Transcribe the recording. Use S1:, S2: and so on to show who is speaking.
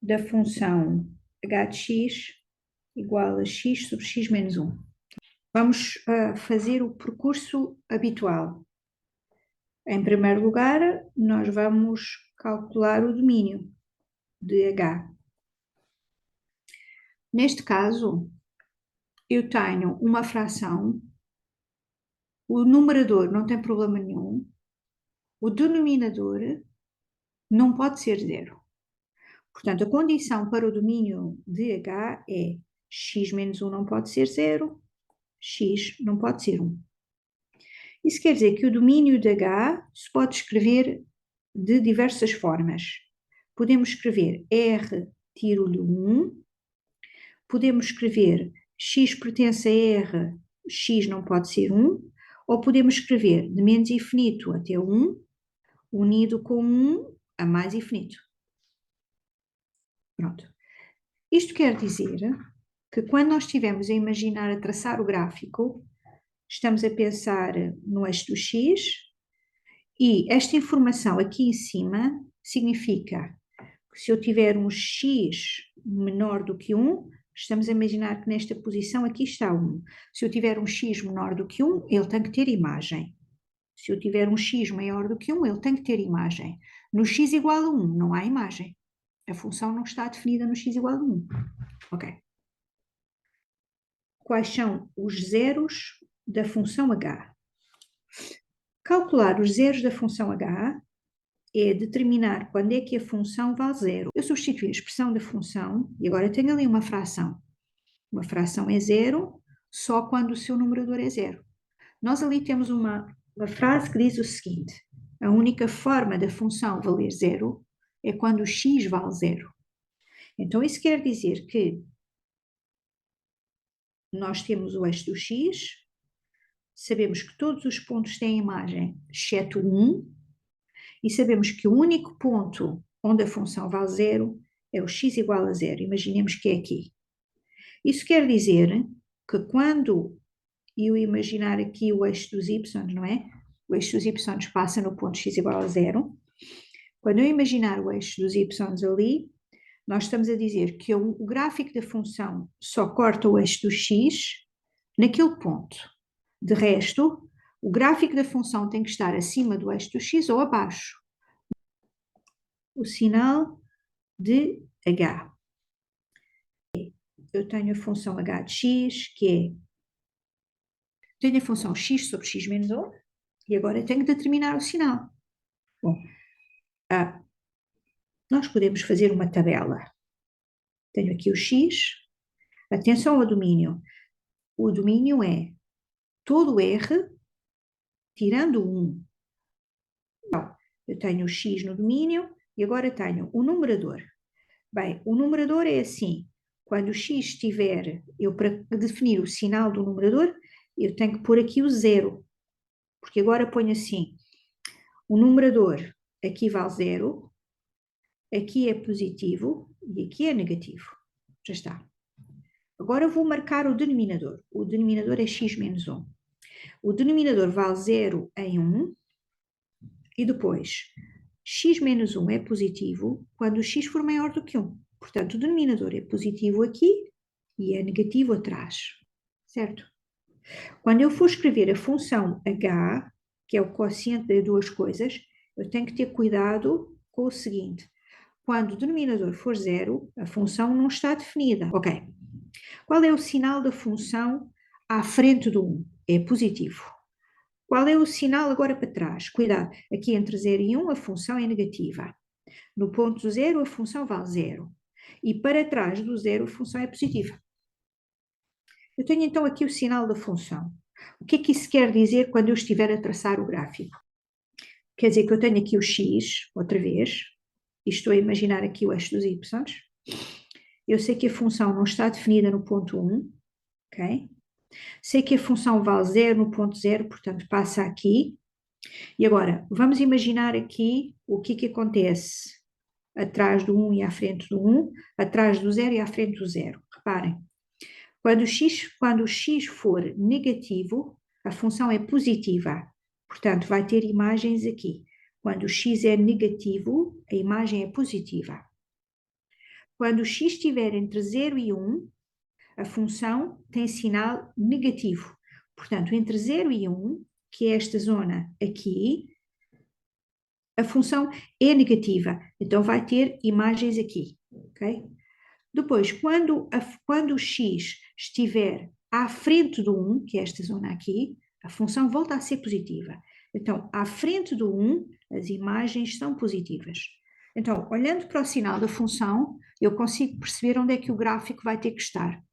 S1: da função h de x igual a x sobre x menos 1. Vamos fazer o percurso habitual. Em primeiro lugar, nós vamos calcular o domínio de h. Neste caso, eu tenho uma fração, o numerador não tem problema nenhum, o denominador não pode ser zero. Portanto, a condição para o domínio de h é x menos 1 não pode ser zero, x não pode ser 1. Isso quer dizer que o domínio de h se pode escrever de diversas formas. Podemos escrever R tiro-lhe 1, podemos escrever x pertence a R, x não pode ser 1, ou podemos escrever de menos infinito até 1, unido com 1 a mais infinito. Pronto. Isto quer dizer que quando nós estivermos a imaginar a traçar o gráfico, estamos a pensar no eixo do x e esta informação aqui em cima significa que se eu tiver um x menor do que 1, estamos a imaginar que nesta posição aqui está 1. Se eu tiver um x menor do que 1, ele tem que ter imagem. Se eu tiver um x maior do que 1, ele tem que ter imagem. No x igual a 1 não há imagem. A função não está definida no x igual a 1. Ok. Quais são os zeros da função h? Calcular os zeros da função h é determinar quando é que a função vale zero. Eu substituí a expressão da função e agora tenho ali uma fração. Uma fração é zero só quando o seu numerador é zero. Nós ali temos uma frase que diz o seguinte: a única forma da função valer zero é quando o x vale zero. Então isso quer dizer que nós temos o eixo do x, sabemos que todos os pontos têm imagem, exceto 1, e sabemos que o único ponto onde a função vale zero é o x igual a zero. Imaginemos que é aqui. Isso quer dizer que quando eu imaginar aqui o eixo dos y, não é? O eixo dos y passa no ponto x igual a zero. Quando eu imaginar o eixo dos y ali, nós estamos a dizer que o gráfico da função só corta o eixo do x naquele ponto. De resto, o gráfico da função tem que estar acima do eixo do x ou abaixo. O sinal de h. Eu tenho a função h de x, que é... Tenho a função x sobre x menos 1, e agora tenho que determinar o sinal. Bom, nós podemos fazer uma tabela. Tenho aqui o x. Atenção ao domínio. O domínio é todo R tirando 1. Então, eu tenho o x no domínio e agora tenho o numerador. Bem, o numerador é assim. Quando o x estiver, para definir o sinal do numerador, eu tenho que pôr aqui o zero. Porque agora ponho assim, o numerador aqui vale zero, aqui é positivo e aqui é negativo. Já está. Agora vou marcar o denominador. O denominador é x menos 1. O denominador vale 0 em 1 e depois x menos 1 é positivo quando o x for maior do que 1. Portanto, o denominador é positivo aqui e é negativo atrás. Certo? Quando eu for escrever a função h, que é o quociente das duas coisas, eu tenho que ter cuidado com o seguinte. Quando o denominador for 0, a função não está definida. Ok. Qual é o sinal da função à frente do 1? É positivo. Qual é o sinal agora para trás? Cuidado, aqui entre 0 e 1 a função é negativa. No ponto 0 a função vale 0. E para trás do 0 a função é positiva. Eu tenho então aqui o sinal da função. O que é que isso quer dizer quando eu estiver a traçar o gráfico? Quer dizer que eu tenho aqui o x, outra vez, e estou a imaginar aqui o eixo dos y. Eu sei que a função não está definida no ponto 1, ok? Sei que a função vale 0 no ponto 0, portanto passa aqui. E agora, vamos imaginar aqui o que acontece atrás do 1 e à frente do 1, atrás do 0 e à frente do 0. Reparem, quando o x for negativo, a função é positiva, portanto vai ter imagens aqui. Quando o x é negativo, a imagem é positiva. Quando o x estiver entre 0 e 1, a função tem sinal negativo. Portanto, entre 0 e 1, que é esta zona aqui, a função é negativa. Então, vai ter imagens aqui. Ok? Depois, quando o x estiver à frente do 1, que é esta zona aqui, a função volta a ser positiva. Então, à frente do 1, as imagens são positivas. Então, olhando para o sinal da função, eu consigo perceber onde é que o gráfico vai ter que estar.